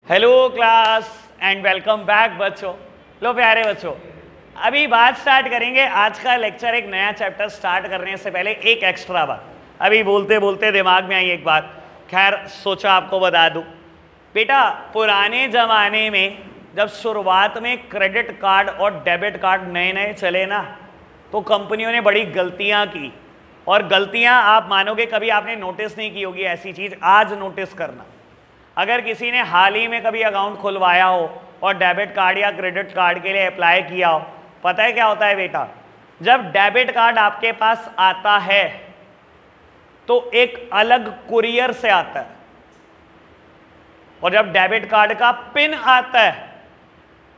Hello class and welcome back बच्चों। लो प्यारे बच्चों, अभी बात स्टार्ट करेंगे। आज का लेक्चर एक नया चैप्टर स्टार्ट करने से पहले एक एक्स्ट्रा बात अभी बोलते बोलते दिमाग में आई एक बात, खैर सोचा आपको बता दूं। बेटा पुराने ज़माने में जब शुरुआत में क्रेडिट कार्ड और डेबिट कार्ड नए नए चले ना, तो कंपनियों ने बड़ी गलतियां की। और गलतियां आप मानोगे कभी आपने नोटिस नहीं की होगी, ऐसी चीज़ आज नोटिस करना। अगर किसी ने हाल ही में कभी अकाउंट खुलवाया हो और डेबिट कार्ड या क्रेडिट कार्ड के लिए अप्लाई किया हो, पता है क्या होता है बेटा? जब डेबिट कार्ड आपके पास आता है तो एक अलग कुरियर से आता है, और जब डेबिट कार्ड का पिन आता है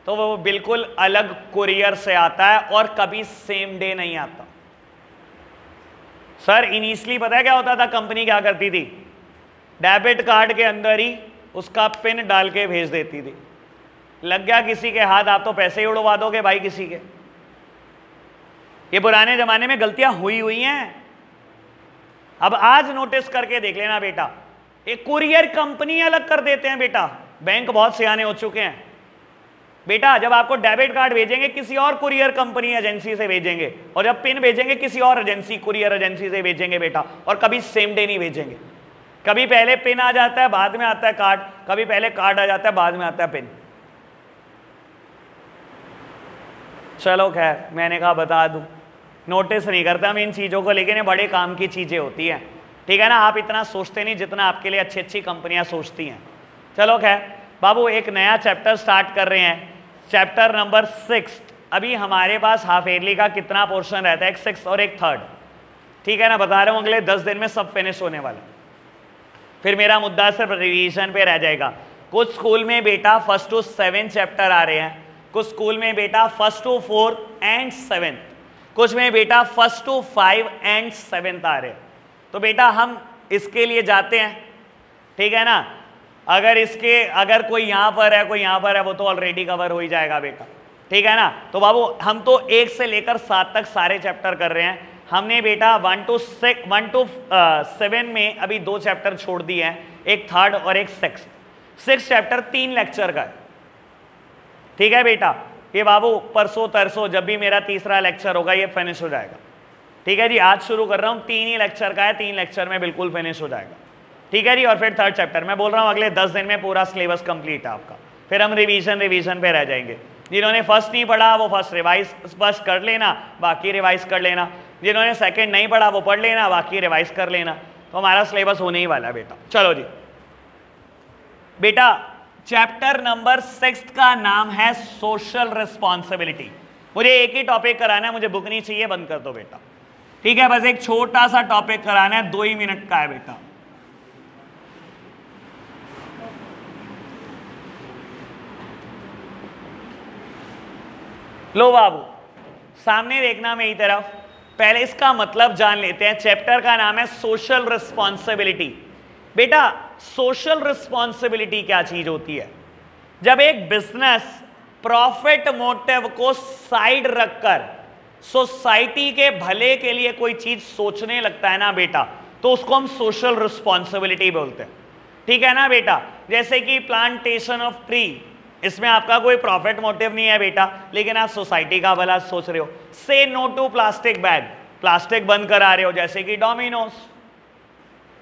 तो वो बिल्कुल अलग कुरियर से आता है और कभी सेम डे नहीं आता। सर इनिशियली पता है क्या होता था? कंपनी क्या करती थी, डेबिट कार्ड के अंदर ही उसका पिन डाल के भेज देती थी। लग गया किसी के हाथ, आप तो पैसे ही उड़वा दोगे भाई किसी के। ये पुराने जमाने में गलतियां हुई हैं। अब आज नोटिस करके देख लेना बेटा, एक कुरियर कंपनी अलग कर देते हैं बेटा। बैंक बहुत सियाने हो चुके हैं बेटा। जब आपको डेबिट कार्ड भेजेंगे किसी और कुरियर कंपनी एजेंसी से भेजेंगे, और जब पिन भेजेंगे किसी और एजेंसी कुरियर एजेंसी से भेजेंगे बेटा। और कभी सेम डे नहीं भेजेंगे। कभी पहले पिन आ जाता है बाद में आता है कार्ड, कभी पहले कार्ड आ जाता है बाद में आता है पिन। चलो खैर, मैंने कहा बता दूं, नोटिस नहीं करता हम इन चीज़ों को, लेकिन ये बड़े काम की चीज़ें होती हैं, ठीक है ना। आप इतना सोचते नहीं जितना आपके लिए अच्छी अच्छी कंपनियां सोचती हैं। चलो खैर बाबू, एक नया चैप्टर स्टार्ट कर रहे हैं, चैप्टर नंबर 6। अभी हमारे पास हाफ ईयरली का कितना पोर्शन रहता है? एक 6 और एक 3rd, ठीक है ना। बता रहा हूँ अगले 10 दिन में सब फिनिश होने वाला। फिर मेरा मुद्दा सिर्फ रिवीजन पे रह जाएगा। कुछ स्कूल में बेटा 1 to 7 चैप्टर आ रहे हैं, कुछ स्कूल में बेटा 1 to 4 and 7, कुछ में बेटा 1 to 5 and 7 आ रहे हैं। तो बेटा हम इसके लिए जाते हैं, ठीक है ना। अगर कोई यहाँ पर है कोई यहाँ पर है, वो तो ऑलरेडी कवर हो ही जाएगा बेटा, ठीक है ना। तो बाबू हम तो 1 से लेकर 7 तक सारे चैप्टर कर रहे हैं। हमने बेटा 1 to 7 में अभी 2 चैप्टर छोड़ दिए हैं, एक 3rd और एक 6th चैप्टर 3 लेक्चर का है, ठीक है बेटा। ये बाबू परसों तरसों जब भी मेरा तीसरा लेक्चर होगा ये फिनिश हो जाएगा, ठीक है जी। आज शुरू कर रहा हूँ, 3 ही लेक्चर का है, 3 लेक्चर में बिल्कुल फिनिश हो जाएगा, ठीक है जी। और फिर 3rd चैप्टर मैं बोल रहा हूँ अगले 10 दिन में पूरा सिलेबस कंप्लीट है आपका। फिर हम रिवीजन पे रह जाएंगे। जिन्होंने फर्स्ट नहीं पढ़ा वो फर्स्ट कर लेना, बाकी रिवाइज कर लेना। जिन्होंने सेकंड नहीं पढ़ा वो पढ़ लेना, बाकी रिवाइज कर लेना। तो हमारा सिलेबस होने ही वाला है बेटा। चलो जी बेटा, चैप्टर नंबर 6 का नाम है सोशल रिस्पॉन्सिबिलिटी। मुझे एक ही टॉपिक कराना है, मुझे बुक नहीं चाहिए, बंद कर दो बेटा, ठीक है। बस एक छोटा सा टॉपिक कराना है, 2 ही मिनट का है बेटा। लो बाबू सामने देखना मेरी तरफ। पहले इसका मतलब जान लेते हैं। चैप्टर का नाम है सोशल रिस्पॉन्सिबिलिटी। बेटा सोशल रिस्पॉन्सिबिलिटी क्या चीज होती है? जब एक बिजनेस प्रॉफिट मोटिव को साइड रखकर सोसाइटी के भले के लिए कोई चीज सोचने लगता है ना बेटा, तो उसको हम सोशल रिस्पॉन्सिबिलिटी बोलते हैं, ठीक है ना बेटा। जैसे कि प्लांटेशन ऑफ ट्री, इसमें आपका कोई प्रॉफिट मोटिव नहीं है बेटा, लेकिन आप सोसाइटी का भला सोच रहे हो। Say no to plastic bag, plastic बंद करा रहे हो, जैसे कि डोमिनोज,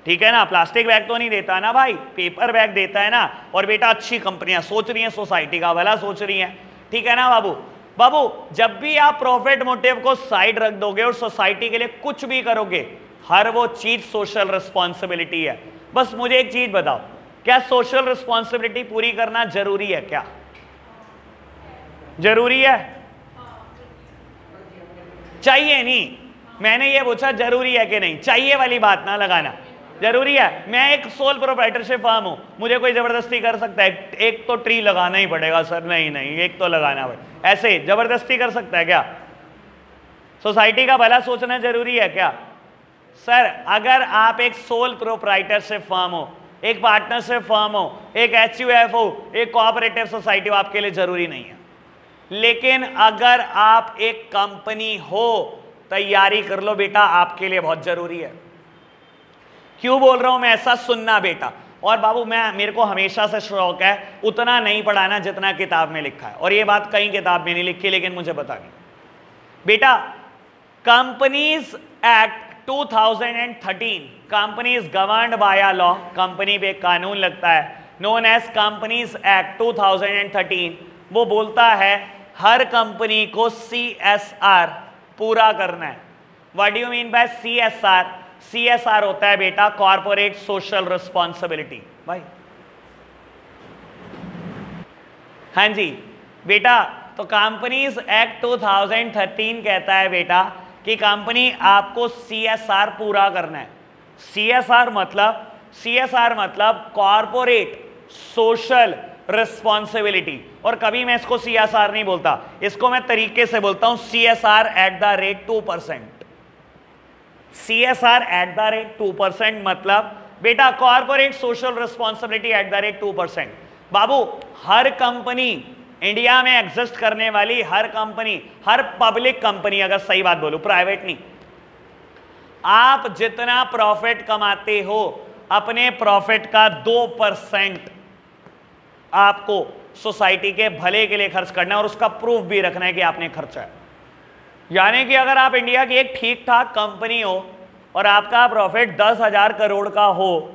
ठीक है ना। प्लास्टिक बैग तो नहीं देता ना भाई, पेपर बैग देता है ना। और बेटा अच्छी कंपनियां सोच रही हैं, सोसाइटी का भला सोच रही हैं, ठीक है ना बाबू। जब भी आप प्रॉफिट मोटिव को साइड रख दोगे और सोसाइटी के लिए कुछ भी करोगे, हर वो चीज सोशल रिस्पॉन्सिबिलिटी है। बस मुझे एक चीज बताओ, क्या सोशल रिस्पॉन्सिबिलिटी पूरी करना जरूरी है? क्या जरूरी है? चाहिए नहीं, मैंने ये पूछा जरूरी है कि नहीं। चाहिए वाली बात ना लगाना, जरूरी है। मैं एक सोल प्रोप्राइटरशिप फर्म हूं, मुझे कोई जबरदस्ती कर सकता है एक तो ट्री लगाना ही पड़ेगा सर? नहीं, एक तो लगाना पड़ेगा। ऐसे जबरदस्ती कर सकता है क्या? सोसाइटी का भला सोचना जरूरी है क्या सर? अगर आप एक सोल प्रोप्राइटरशिप फर्म हो, एक पार्टनरशिप फर्म हो, एक HUF हो, एक कोऑपरेटिव सोसाइटी हो, आपके लिए जरूरी नहीं है। लेकिन अगर आप एक कंपनी हो, तैयारी कर लो बेटा, आपके लिए बहुत जरूरी है। क्यों बोल रहा हूं मैं ऐसा? सुनना बेटा, और बाबू मेरे को हमेशा से शौक है उतना नहीं पढ़ाना जितना किताब में लिखा है, और ये बात कहीं किताब में नहीं लिखी लेकिन मुझे बतानी। बेटा companies act 2013, companies governed bye a law, company पे कानून लगता है, नोन एज कंपनीज एक्ट 2013, वो बोलता है हर कंपनी को CSR पूरा करना है। What do you mean by CSR? CSR होता है बेटा कॉर्पोरेट सोशल रिस्पॉन्सिबिलिटी। भाई हाँ जी बेटा, तो कंपनीज एक्ट 2013 कहता है बेटा कि कंपनी आपको CSR पूरा करना है। CSR मतलब कॉर्पोरेट सोशल रिस्पॉन्सिबिलिटी, और कभी मैं इसको CSR नहीं बोलता, इसको मैं तरीके से बोलता हूं CSR at the rate 2%। CSR at the rate 2% मतलब बेटा corporate social responsibility at the rate 2%। Babu her company India में एग्जिस्ट करने वाली हर कंपनी, हर पब्लिक कंपनी, अगर सही बात बोलूं प्राइवेट नहीं, आप जितना प्रॉफिट कमाते हो अपने प्रॉफिट का 2% आपको सोसाइटी के भले के लिए खर्च करना है, और उसका प्रूफ भी रखना है कि आपने खर्चा है। यानी कि अगर आप इंडिया की एक ठीक ठाक कंपनी हो और आपका प्रॉफिट 10,000 करोड़ का हो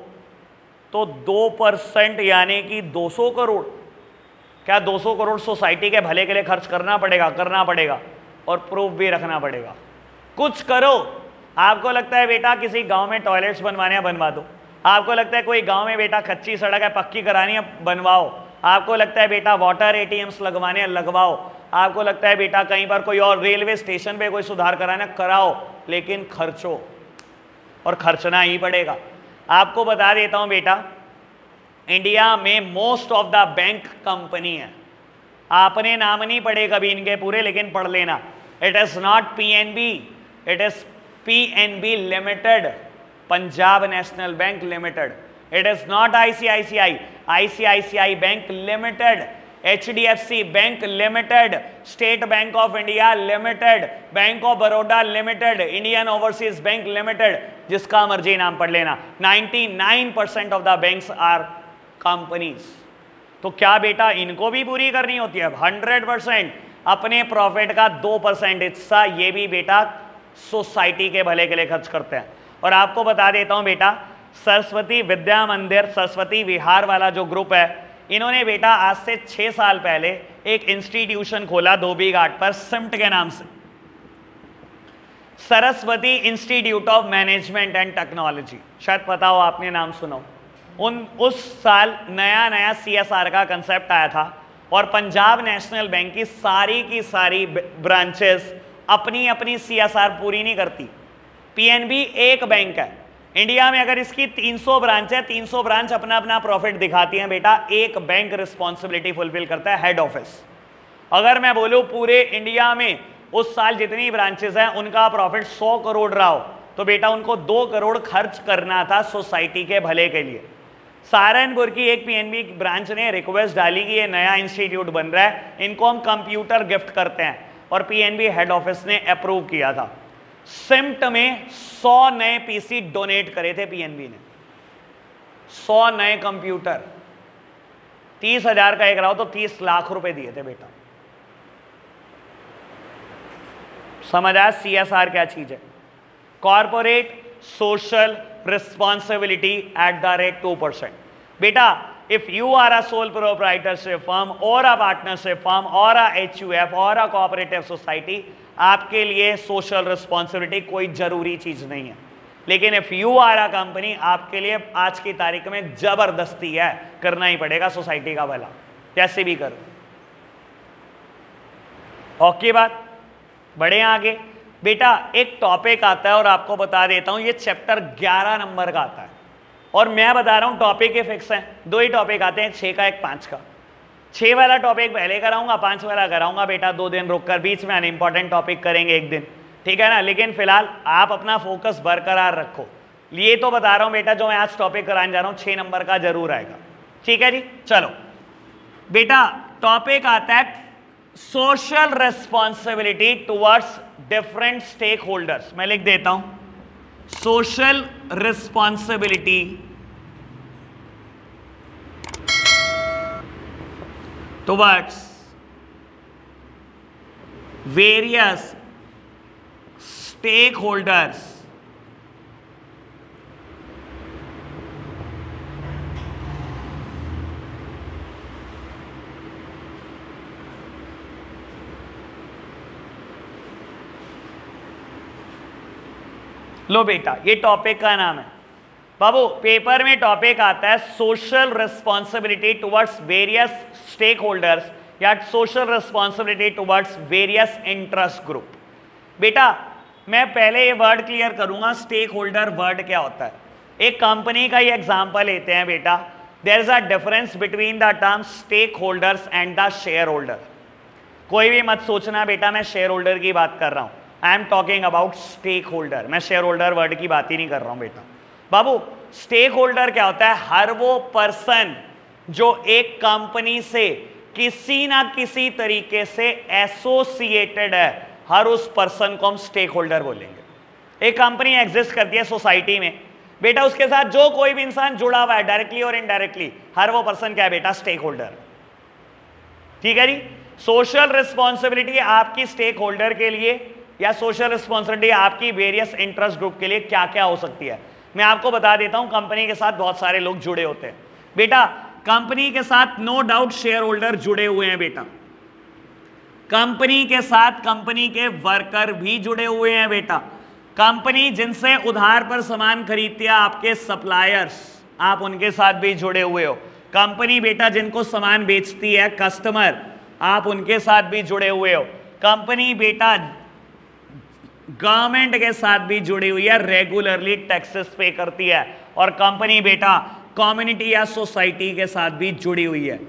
तो 2% यानी कि 200 करोड़, क्या 200 करोड़ सोसाइटी के भले के लिए खर्च करना पड़ेगा, और प्रूफ भी रखना पड़ेगा। कुछ करो। आपको लगता है बेटा किसी गांव में टॉयलेट्स बनवाने हैं, बनवा दो। आपको लगता है कोई गांव में बेटा कच्ची सड़क है पक्की करानी है, बनवाओ। आपको लगता है बेटा वाटर ATMs लगवाने हैं, लगवाओ। आपको लगता है बेटा कहीं पर कोई और रेलवे स्टेशन पे कोई सुधार कराना, कराओ, लेकिन खर्चो, और खर्चना ही पड़ेगा। आपको बता देता हूं बेटा इंडिया में most of the bank company है, आपने नाम नहीं पढ़े कभी इनके पूरे, लेकिन पढ़ लेना। It is not PNB, it is PNB Limited, Punjab National Bank Limited. It is not ICICI Bank Limited, HDFC Bank Limited, State Bank of India Limited, Bank of Baroda Limited, Indian Overseas Bank Limited, जिसका मर्जी नाम पढ़ लेना। 99% of the banks are companies. तो क्या बेटा इनको भी पूरी करनी होती है? 100%। अपने प्रॉफिट का 2% हिस्सा ये भी बेटा सोसाइटी के भले के लिए खर्च करते हैं। और आपको बता देता हूं बेटा सरस्वती विद्या मंदिर, सरस्वती विहार वाला जो ग्रुप है, इन्होंने बेटा आज से 6 साल पहले एक इंस्टीट्यूशन खोला धोबी घाट पर सिम्ट के नाम से, Saraswati institute of management and technology. शायद पता हो, आपने नाम सुना हो। उस साल नया CSR का कंसेप्ट आया था, और पंजाब नेशनल बैंक की सारी ब्रांचेस अपनी CSR पूरी नहीं करती। PNB एक बैंक है इंडिया में, अगर इसकी 300 ब्रांच है, 300 ब्रांच अपना अपना प्रॉफिट दिखाती हैं बेटा, एक बैंक रिस्पॉन्सिबिलिटी फुलफिल करता है, हेड ऑफिस। अगर मैं बोलूं पूरे इंडिया में उस साल जितनी ब्रांचेस हैं उनका प्रॉफिट 100 करोड़ रहा हो, तो बेटा उनको 2 करोड़ खर्च करना था सोसाइटी के भले के लिए। सहारनपुर की एक PNB ब्रांच ने रिक्वेस्ट डाली कि ये नया इंस्टीट्यूट बन रहा है, इनको हम कंप्यूटर गिफ्ट करते हैं, और PNB हेड ऑफिस ने अप्रूव किया था। सिम्ट में 100 नए PC डोनेट करे थे PNB ने, 100 नए कंप्यूटर, 30,000 का एक रहा हो तो 30 लाख रुपए दिए थे बेटा। समझ आया CSR क्या चीज है? Corporate social responsibility at the rate 2%। बेटा if you are a sole proprietorship firm or a partnership firm or a HUF or a cooperative society, आपके लिए सोशल रिस्पॉन्सिबिलिटी कोई जरूरी चीज नहीं है, लेकिन if you are a company, आपके लिए आज की तारीख में जबरदस्ती है, करना ही पड़ेगा सोसाइटी का भला, कैसे भी करो। ओके बात, बढ़े आगे। बेटा एक टॉपिक आता है और आपको बता देता हूं, ये चैप्टर 11 नंबर का आता है, और मैं बता रहा हूं टॉपिक ये फिक्स है, 2 ही टॉपिक आते हैं, 6 का एक 5 का। 6 वाला टॉपिक पहले कराऊंगा, 5 वाला कराऊंगा बेटा 2 दिन रुककर, बीच में अनइम्पॉर्टेंट टॉपिक करेंगे एक दिन, ठीक है ना। लेकिन फिलहाल आप अपना फोकस बरकरार रखो। ये तो बता रहा हूं बेटा जो मैं आज टॉपिक कराने जा रहा हूं 6 नंबर का जरूर आएगा, ठीक है जी। चलो बेटा टॉपिक आता है social responsibility towards different stakeholders. मैं लिख देता हूं social responsibility towards various stakeholders लो बेटा, ये टॉपिक का नाम है बाबू। पेपर में टॉपिक आता है social responsibility towards various stakeholders या social responsibility towards various interest group. बेटा मैं पहले ये वर्ड क्लियर करूंगा, स्टेक होल्डर वर्ड क्या होता है। एक कंपनी का ये एग्जांपल लेते हैं बेटा। There is a difference between the term stakeholders and the shareholder. कोई भी मत सोचना बेटा मैं शेयर होल्डर की बात कर रहा हूं, I am talking about stakeholder. मैं शेयर होल्डर वर्ड की बात ही नहीं कर रहा हूं बेटा। बाबू स्टेक होल्डर क्या होता है? हर वो पर्सन जो एक कंपनी से किसी ना किसी तरीके से एसोसिएटेड है, हर उस पर्सन को हम स्टेक होल्डर बोलेंगे। एक कंपनी एग्जिस्ट करती है सोसाइटी में बेटा, उसके साथ जो कोई भी इंसान जुड़ा हुआ है डायरेक्टली और इनडायरेक्टली, हर वो पर्सन क्या है बेटा? Stakeholder. ठीक है जी। सोशल रिस्पॉन्सिबिलिटी आपकी स्टेक होल्डर के लिए या सोशल रिस्पॉन्सिबिलिटी आपकी वेरियस इंटरेस्ट ग्रुप के लिए क्या क्या हो सकती है, मैं आपको बता देता हूं। कंपनी के साथ बहुत सारे लोग जुड़े होते हैं बेटा। कंपनी के साथ नो डाउट शेयर होल्डर जुड़े हुए हैं बेटा। कंपनी के साथ कंपनी के वर्कर भी जुड़े हुए हैं बेटा। कंपनी जिनसे उधार पर सामान खरीदती है, आपके सप्लायर्स, आप उनके साथ भी जुड़े हुए हो। कंपनी बेटा जिनको सामान बेचती है, कस्टमर, आप उनके साथ भी जुड़े हुए हो। कंपनी बेटा गवर्नमेंट के साथ भी जुड़ी हुई है, रेगुलरली टैक्सेस पे करती है। और कंपनी बेटा कम्युनिटी या सोसाइटी के साथ भी जुड़ी हुई है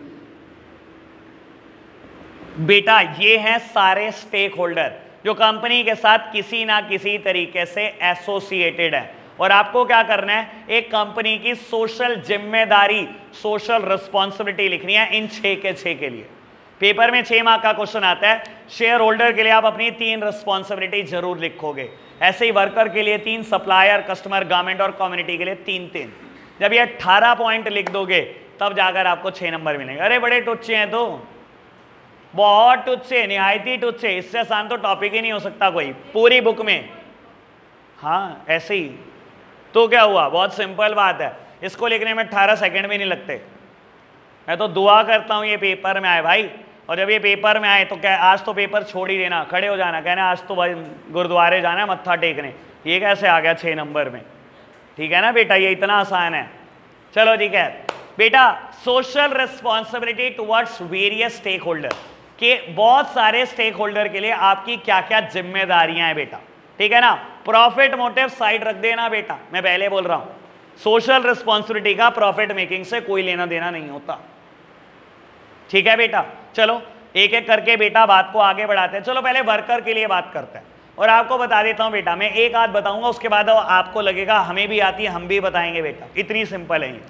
बेटा। ये हैं सारे स्टेक होल्डर जो कंपनी के साथ किसी ना किसी तरीके से एसोसिएटेड है। और आपको क्या करना है? एक कंपनी की सोशल जिम्मेदारी, सोशल रिस्पॉन्सिबिलिटी लिखनी है इन 6 के 6 के लिए। पेपर में 6 मार्क का क्वेश्चन आता है। शेयर होल्डर के लिए आप अपनी 3 रिस्पॉन्सिबिलिटी जरूर लिखोगे, ऐसे ही वर्कर के लिए 3, सप्लायर, कस्टमर, गवर्नमेंट और कम्युनिटी के लिए 3-3। जब ये 18 पॉइंट लिख दोगे तब जाकर आपको 6 नंबर मिलेंगे। अरे बड़े टुच्चे हैं, तो बहुत टुच्चे, निहायती टुच्चे, इससे आसान तो टॉपिक ही नहीं हो सकता कोई पूरी बुक में। हाँ ऐसे ही तो क्या हुआ, बहुत सिंपल बात है। इसको लिखने में 18 सेकंड भी नहीं लगते। मैं तो दुआ करता हूँ ये पेपर में आए भाई। और जब ये पेपर में आए तो क्या, आज तो पेपर छोड़ ही देना, खड़े हो जाना, कहना आज तो भाई गुरुद्वारे जाना है मत्था टेकने। ये कैसे आ गया 6 नंबर में? ठीक है ना बेटा, ये इतना आसान है। चलो ठीक है बेटा। Social responsibility towards various stakeholder के, बहुत सारे स्टेक होल्डर के लिए आपकी क्या क्या जिम्मेदारियां हैं बेटा। ठीक है ना। प्रॉफिट मोटिव साइड रख देना बेटा, मैं पहले बोल रहा हूं सोशल रिस्पॉन्सिबिलिटी का प्रॉफिट मेकिंग से कोई लेना देना नहीं होता। ठीक है बेटा। चलो एक एक करके बेटा बात को आगे बढ़ाते हैं। चलो पहले वर्कर के लिए बात करते हैं। और आपको बता देता हूं बेटा, मैं एक आध बताऊंगा, उसके बाद आपको लगेगा हमें भी आती है, हम भी बताएंगे बेटा। इतनी सिंपल है।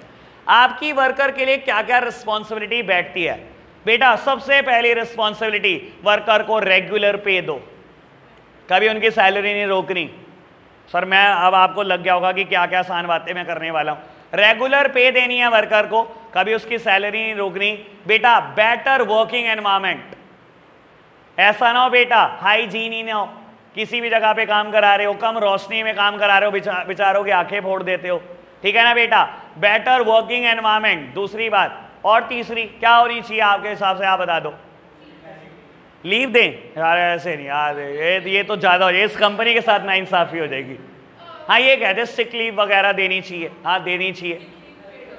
आपकी वर्कर के लिए क्या क्या रिस्पॉन्सिबिलिटी बैठती है बेटा? सबसे पहली रिस्पॉन्सिबिलिटी, वर्कर को रेगुलर पे दो, कभी उनकी सैलरी नहीं रोकनी। सर मैं अब आपको लग गया होगा कि क्या क्या आसान बातें मैं करने वाला हूं। रेगुलर पे देनी है वर्कर को, कभी उसकी सैलरी नहीं रोकनी बेटा। बेटर वर्किंग एनवायरनमेंट, ऐसा ना हो बेटा हाइजीन ही ना हो, किसी भी जगह पे काम करा रहे हो, कम रोशनी में काम करा रहे हो, बेचारों की आंखें फोड़ देते हो। ठीक है ना बेटा। बेटर वर्किंग एनवायरनमेंट दूसरी बात। और तीसरी क्या होनी चाहिए आपके हिसाब से, आप बता दो। लीव दें यार, ऐसे नहीं यार, ये तो ज्यादा हो जाए, इस कंपनी के साथ नाइंसाफी हो जाएगी। हाँ ये कहते सिक लीव वगैरह देनी चाहिए, हाँ देनी चाहिए।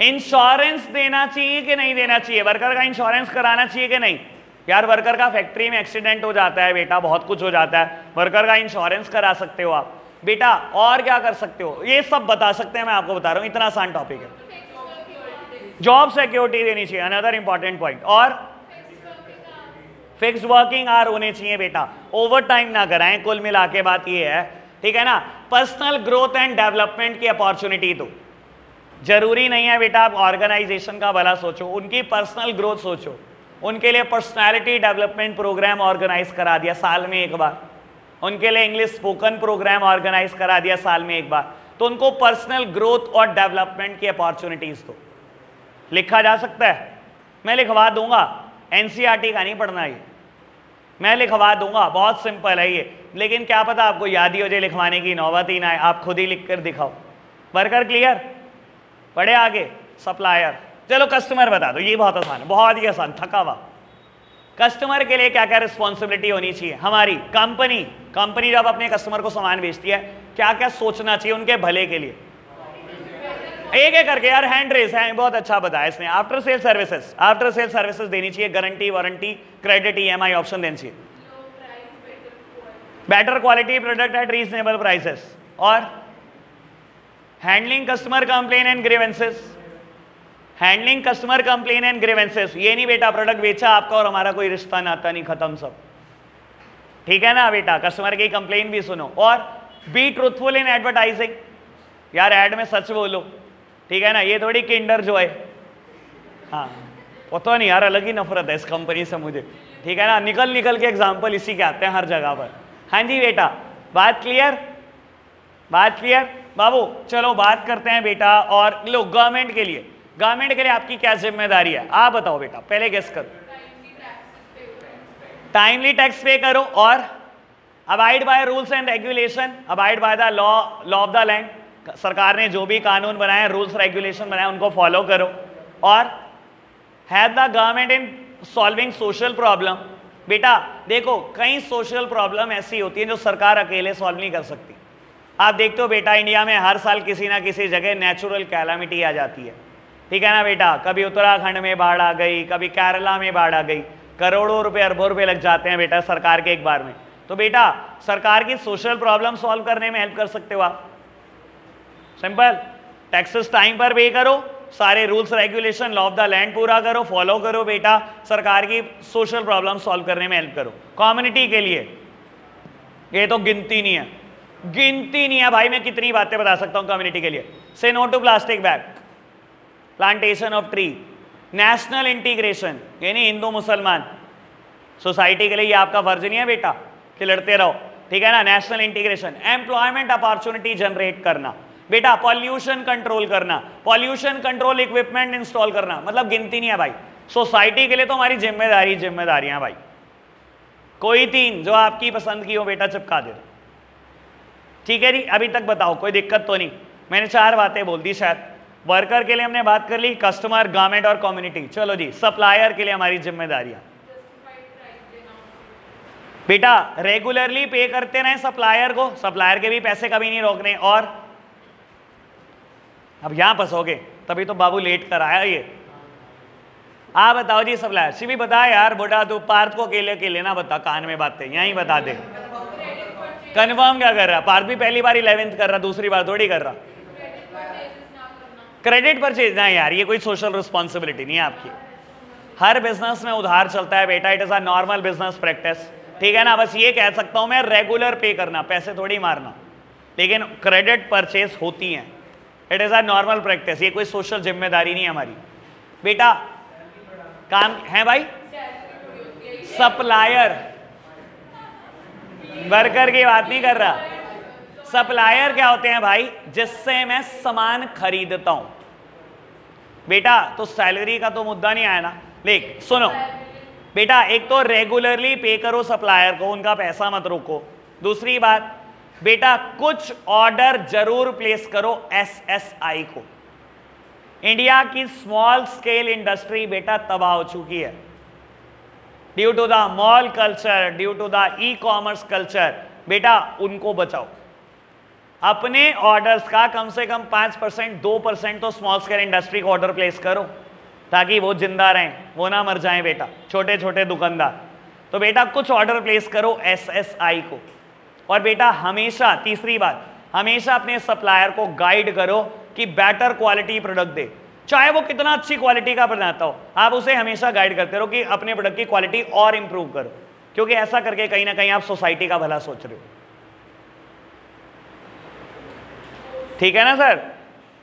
इंश्योरेंस देना चाहिए कि नहीं देना चाहिए? वर्कर का इंश्योरेंस कराना चाहिए कि नहीं? यार वर्कर का फैक्ट्री में एक्सीडेंट हो जाता है बेटा, बहुत कुछ हो जाता है, वर्कर का इंश्योरेंस करा सकते हो आप बेटा। और क्या कर सकते हो, ये सब बता सकते हैं, मैं आपको बता रहा हूँ, इतना आसान टॉपिक है। जॉब सिक्योरिटी देनी चाहिए, अनदर इंपॉर्टेंट पॉइंट। और फिक्स्ड वर्किंग आवर होने चाहिए बेटा, ओवर टाइम ना कराएं। कुल मिला के बात ये है, ठीक है ना। पर्सनल ग्रोथ एंड डेवलपमेंट की अपॉर्चुनिटी दो। जरूरी नहीं है बेटा आप ऑर्गेनाइजेशन का भला सोचो, उनकी पर्सनल ग्रोथ सोचो। उनके लिए पर्सनालिटी डेवलपमेंट प्रोग्राम ऑर्गेनाइज करा दिया साल में एक बार, उनके लिए इंग्लिश स्पोकन प्रोग्राम ऑर्गेनाइज करा दिया साल में एक बार, तो उनको पर्सनल ग्रोथ और डेवलपमेंट की अपॉर्चुनिटीज दो। लिखा जा सकता है, मैं लिखवा दूंगा। एनसीईआरटी का नहीं पढ़ना ये, मैं लिखवा दूंगा, बहुत सिंपल है ये, लेकिन क्या पता आपको याद ही हो जाए, लिखवाने की नौबत ही ना आए, आप खुद ही लिख कर दिखाओ। Worker clear? पढ़े आगे? सप्लायर। चलो कस्टमर बता दो, ये बहुत आसान है, बहुत ही आसान, थका हुआ। कस्टमर के लिए क्या क्या रिस्पॉन्सिबिलिटी होनी चाहिए हमारी? कंपनी जब अपने कस्टमर को सामान बेचती है क्या क्या सोचना चाहिए उनके भले के लिए? एक एक करके यार, हैंड रेस है, बहुत अच्छा बताया इसने। आफ्टर सेल सर्विसेज देनी चाहिए, guarantee warranty credit EMI option देनी चाहिए, better quality product at reasonable prices, और handling customer complain and grievances. Handling customer complain and grievances, ये नहीं बेटा प्रोडक्ट बेचा आपका और हमारा कोई रिश्ता नाता नहीं, खत्म सब, ठीक है ना बेटा, कस्टमर की कंप्लेन भी सुनो। और बी ट्रूथफुल इन एडवर्टाइजिंग, यार एड में सच बोलो, ठीक है ना, ये थोड़ी किंडर जो है, हाँ पता नहीं यार, अलग ही नफरत है इस कंपनी से मुझे, ठीक है ना, निकल के एग्जाम्पल इसी के आते हैं हर जगह पर। हाँ जी बेटा, बात क्लियर बाबू? चलो बात करते हैं बेटा, और लो गवर्नमेंट के लिए आपकी क्या जिम्मेदारी है, आप बताओ बेटा, पहले गेस करो। टाइमली टैक्स पे करो, और abide by rules and regulation, abide by the law of the land, सरकार ने जो भी कानून बनाए, रूल्स रेगुलेशन बनाए, उनको फॉलो करो। और have the government in solving social problem, बेटा देखो कई सोशल प्रॉब्लम ऐसी होती है जो सरकार अकेले सॉल्व नहीं कर सकती। आप देखते हो बेटा, इंडिया में हर साल किसी ना किसी जगह नेचुरल कैलामिटी आ जाती है, ठीक है ना बेटा, कभी उत्तराखंड में बाढ़ आ गई, कभी केरला में बाढ़ आ गई, करोड़ों रुपए अरबों रुपए लग जाते हैं बेटा सरकार के एक बार में। तो बेटा सरकार की सोशल प्रॉब्लम सॉल्व करने में हेल्प कर सकते हो आप, सिंपल, टैक्सेस टाइम पर पे करो, सारे rules regulation law of the land पूरा करो, फॉलो करो बेटा, सरकार की सोशल प्रॉब्लम सॉल्व करने में हेल्प करो। कम्युनिटी के लिए ये तो गिनती नहीं है भाई, मैं कितनी बातें बता सकता हूं कम्युनिटी के लिए। Say no to plastic bag, plantation of tree, national integration, यानी हिंदू मुसलमान सोसाइटी के लिए ये आपका फर्ज नहीं है बेटा कि लड़ते रहो, ठीक है ना। National integration, employment opportunity generate करना बेटा, पॉल्यूशन कंट्रोल करना, पॉल्यूशन कंट्रोल इक्विपमेंट इंस्टॉल करना, मतलब गिनती नहीं है भाई। सोसाइटी के लिए तो हमारी जिम्मेदारियां भाई, कोई तीन जो आपकी पसंद की हो बेटा चिपका दे, ठीक है जी। अभी तक बताओ कोई दिक्कत तो नहीं? मैंने 4 बातें बोल दी शायद। वर्कर के लिए हमने बात कर ली, कस्टमर, गवर्नमेंट और कम्युनिटी। चलो जी, सप्लायर के लिए हमारी जिम्मेदारियां बेटा, रेगुलरली पे करते रहे सप्लायर को, सप्लायर के भी पैसे कभी नहीं रोकने। और अब यहां फंसोगे तभी तो बाबू लेट कर आया ये। आप बताओ जी सप्लायर, भी बता यार बोटा, तू पार्थ को अकेले ना बता, कान में बातें यहीं बता दे। कन्फर्म क्या कर रहा? पार्थ भी पहली बार 11th कर रहा, दूसरी बार थोड़ी कर रहा। क्रेडिट परचेज ना यार, ये कोई सोशल रिस्पॉन्सिबिलिटी नहीं है आपकी। हर बिजनेस में उधार चलता है बेटा, it is a normal business practice, ठीक है ना। बस ये कह सकता हूं मैं, रेगुलर पे करना, पैसे थोड़ी मारना, लेकिन क्रेडिट परचेज होती हैं, it is a normal practice, ये कोई सोशल जिम्मेदारी नहीं है हमारी बेटा। काम है भाई, सप्लायर, वर्कर की बात नहीं कर रहा। सप्लायर क्या होते हैं भाई? जिससे मैं सामान खरीदता हूं बेटा, तो सैलरी का तो मुद्दा नहीं आया ना। लेकिन सुनो बेटा, एक तो रेगुलरली पे करो सप्लायर को, उनका पैसा मत रोको। दूसरी बात बेटा, कुछ ऑर्डर जरूर प्लेस करो एसएसआई को। इंडिया की स्मॉल स्केल इंडस्ट्री बेटा तबाह हो चुकी है due to the mall culture, due to the e commerce culture. बेटा उनको बचाओ, अपने ऑर्डर्स का कम से कम 5%, 2% तो स्मॉल स्केल इंडस्ट्री को ऑर्डर प्लेस करो, ताकि वो जिंदा रहें, वो ना मर जाएं बेटा, छोटे छोटे दुकानदार। तो बेटा कुछ ऑर्डर प्लेस करो एसएसआई को। और बेटा हमेशा, तीसरी बात, हमेशा अपने सप्लायर को गाइड करो कि बेटर क्वालिटी प्रोडक्ट दे, चाहे वो कितना अच्छी क्वालिटी का बनाता हो, आप उसे हमेशा गाइड करते रहो कि अपने प्रोडक्ट की क्वालिटी और इंप्रूव करो, क्योंकि ऐसा करके कहीं ना कहीं आप सोसाइटी का भला सोच रहे हो, ठीक है ना सर?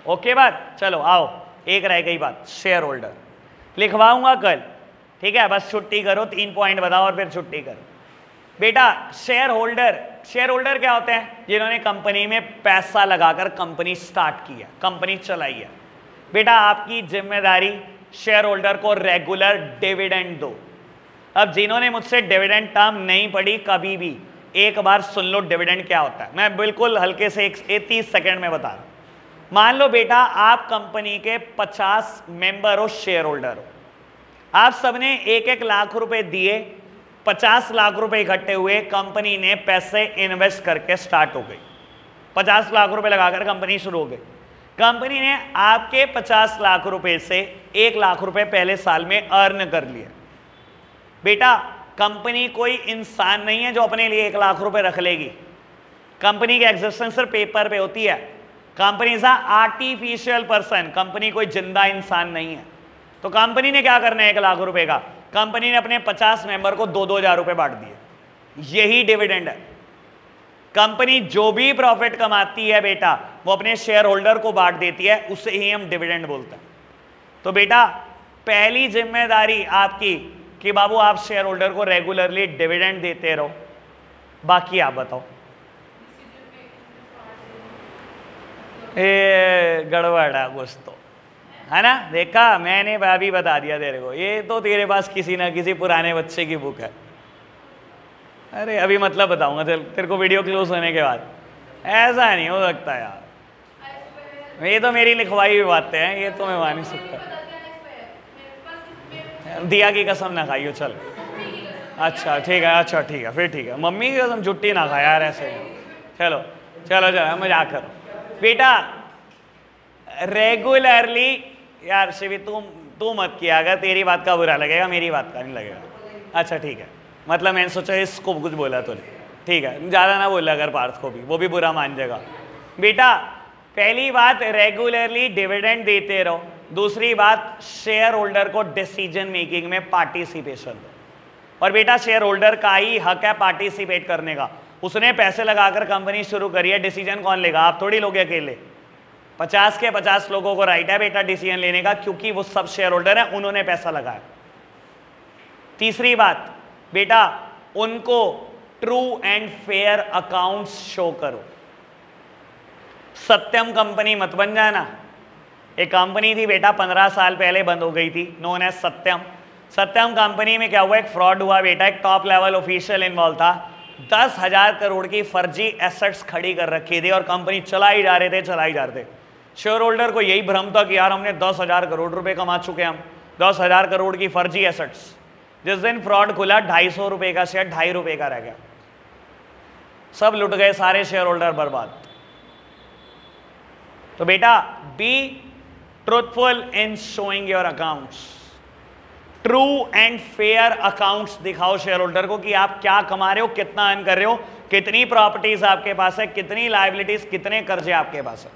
ओके बात। चलो आओ, एक रह गई बात, शेयर होल्डर लिखवाऊंगा कल, ठीक है? बस छुट्टी करो, 3 पॉइंट बताओ और फिर छुट्टी करो बेटा। शेयर होल्डर क्या होते हैं? जिन्होंने कंपनी में पैसा लगाकर कंपनी स्टार्ट की है, कंपनी चलाई है। बेटा आपकी जिम्मेदारी शेयर होल्डर को रेगुलर डिविडेंड दो, अब जिन्होंने मुझसे डिविडेंड टर्म नहीं पढ़ी कभी भी, एक बार सुन लो डिविडेंड क्या होता है। मैं बिल्कुल हल्के से 30 सेकंड में बता रहा हूं। मान लो बेटा आप कंपनी के 50 मेंबर हो, शेयर होल्डर हो, आप सबने 1-1 लाख रुपए दिए, 50 लाख रुपए इकट्ठे हुए, कंपनी ने पैसे इन्वेस्ट करके स्टार्ट हो गई, 50 लाख रुपए लगाकर कंपनी शुरू हो गई। कंपनी ने आपके 50 लाख रुपए से 1 लाख रुपए पहले साल में अर्न कर लिए। बेटा कंपनी कोई इंसान नहीं है जो अपने लिए 1 लाख रुपए रख लेगी। कंपनी की एग्जिस्टेंस सिर्फ पेपर पे होती है। Company is artificial person, company कोई जिंदा इंसान नहीं है। तो कंपनी ने क्या करना है 1 लाख रुपए का, कंपनी ने अपने 50 मेंबर को 2-2 हज़ार रुपए बांट दिए। यही डिविडेंड है। कंपनी जो भी प्रॉफिट कमाती है बेटा वो अपने शेयर होल्डर को बांट देती है, उसे ही हम डिविडेंड बोलते हैं। तो बेटा पहली जिम्मेदारी आपकी कि बाबू आप शेयर होल्डर को रेगुलरली डिविडेंड देते रहो। बाकी आप बताओ। गड़बड़ है कुछ तो, है ना? देखा, मैंने अभी बता दिया तेरे को, ये तो तेरे पास किसी ना किसी पुराने बच्चे की बुक है। अरे अभी मतलब बताऊंगा तेरे को वीडियो क्लोज होने के बाद। ऐसा नहीं हो सकता यार, ये तो मेरी लिखवाई हुई बातें हैं, ये तो मैं मान नहीं सकता। दिया की कसम ना खाइयो, चल अच्छा ठीक है, अच्छा ठीक है, फिर ठीक है, मम्मी की कसम जुट्टी ना खा यार ऐसे। चलो चलो चलो मजाक करो बेटा। रेगुलरली यार शिवी तू मत किया, अगर तेरी बात का बुरा लगेगा मेरी बात का नहीं लगेगा। अच्छा ठीक है, मतलब मैंने सोचा इसको कुछ बोला तूने, ठीक है, ज़्यादा ना बोला अगर पार्थ को भी, वो भी बुरा मान जाएगा। बेटा पहली बात रेगुलरली डिविडेंड देते रहो। दूसरी बात शेयर होल्डर को डिसीजन मेकिंग में पार्टिसिपेशन दो। और बेटा शेयर होल्डर का ही हक है पार्टिसिपेट करने का। उसने पैसे लगाकर कंपनी शुरू करी है, डिसीजन कौन लेगा? आप थोड़ी लोगे अकेले। 50 के 50 लोगों को राइट है बेटा डिसीजन लेने का, क्योंकि वो सब शेयर होल्डर है, उन्होंने पैसा लगाया। तीसरी बात बेटा उनको true and fair accounts show करो। सत्यम कंपनी मत बन जाना। एक कंपनी थी बेटा 15 साल पहले बंद हो गई थी, नोन एज सत्यम। सत्यम कंपनी में क्या हुआ, एक फ्रॉड हुआ बेटा, एक टॉप लेवल ऑफिशियल इन्वॉल्व था। 10,000 करोड़ की फर्जी एसेट्स खड़ी कर रखी थी और कंपनी चलाई जा रहे थे। शेयर होल्डर को यही भ्रम था कि यार हमने 10,000 करोड़ रुपए कमा चुके हैं, हम 10,000 करोड़ की फर्जी एसेट्स। जिस दिन फ्रॉड खुला 250 रुपए का शेयर 2.5 रुपए का रह गया, सब लुट गए, सारे शेयर होल्डर बर्बाद। तो बेटा be truthful in showing your accounts. True and fair accounts दिखाओ शेयर होल्डर को कि आप क्या कमा रहे हो, कितना अर्न कर रहे हो, कितनी प्रॉपर्टीज आपके पास है, कितनी लायबिलिटीज, कितने कर्जे आपके पास है।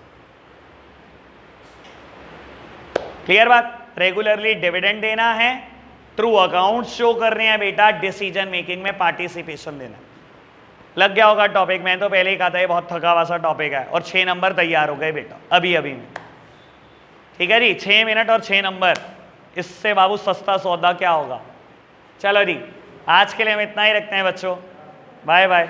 क्लियर बात? रेगुलरली डिविडेंड देना है, ट्रू अकाउंट्स शो करने हैं बेटा, डिसीजन मेकिंग में पार्टिसिपेशन देना। लग गया होगा टॉपिक, मैं तो पहले ही कहा था ये बहुत थका हुआ सा टॉपिक है। और 6 नंबर तैयार हो गए बेटा अभी में। ठीक है जी, 6 मिनट और 6 नंबर, इससे बाबू सस्ता सौदा क्या होगा। चलो जी, आज के लिए हम इतना ही रखते हैं बच्चों, बाय बाय।